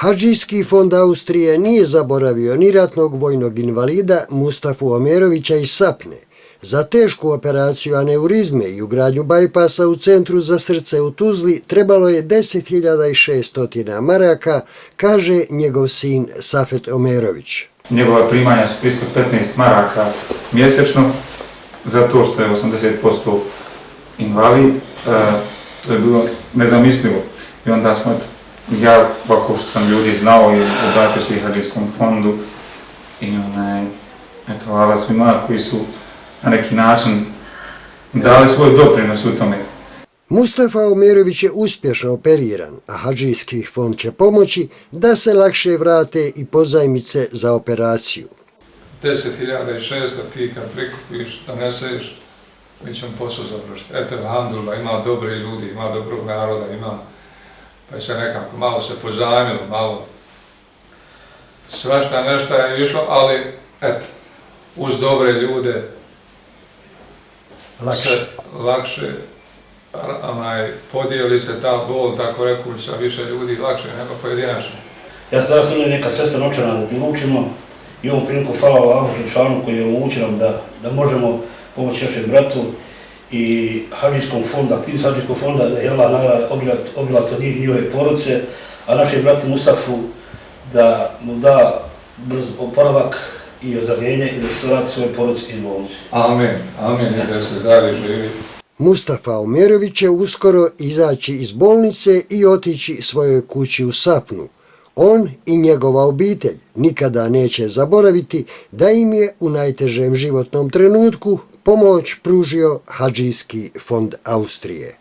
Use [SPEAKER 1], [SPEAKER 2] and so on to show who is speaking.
[SPEAKER 1] Hadžijski fond Austrije nije zaboravio ni ratnog vojnog invalida Mustafu Omerovića iz Sapne. Za tešku operaciju aneurizme i ugradnju bajpasa u Centru za srce u Tuzli trebalo je 10.600 maraka, kaže njegov sin Safet Omerović.
[SPEAKER 2] Njegova primanja su 315 maraka mjesečno, zato što je 80% invalid. To je bilo nezamislivo. I onda smo, ja ovako što sam ljudi znao i obratio se i Hadžijskom fondu i hvala svima koji su na neki način dali svoj doprinos u tome.
[SPEAKER 1] Mustafa Omerović je uspješno operiran, a Hadžijski fond će pomoći da se lakše vrate i pozajmice za operaciju.
[SPEAKER 3] 10.600 ti kad prikupiš, doneseš, mi ćemo posao završiti. Eto, alhamdulillah, ima dobri ljudi, ima dobrog naroda, ima, pa se nekako malo se pozajmilo, malo svašta nešto je išlo, ali eto, uz dobre ljude lakše podijeli se ta bol, tako rekući, sa više ljudi, lakše nego pojedinačno.
[SPEAKER 4] Ja sam danas neka sestra novčana da ti učimo i ovom priliku hvala Allahu Đelešanu koji je omogućio nam da možemo pomoći našem bratu i Hadžijskom fondu, aktivnost Hadžijskog fonda, da je Allah obilato njihove porodice, a našem bratu Mustafu da mu da brz oporavak i ozdravljenje i da se vrati svoje porodice iz bolnice.
[SPEAKER 3] Amin, amin, i da se dalje živi.
[SPEAKER 1] Mustafa Omerović će uskoro izaći iz bolnice i otići svojoj kući u Sapnu. On i njegova obitelj nikada neće zaboraviti da im je u najtežem životnom trenutku pomoć pružio Hadžijski fond Austrije.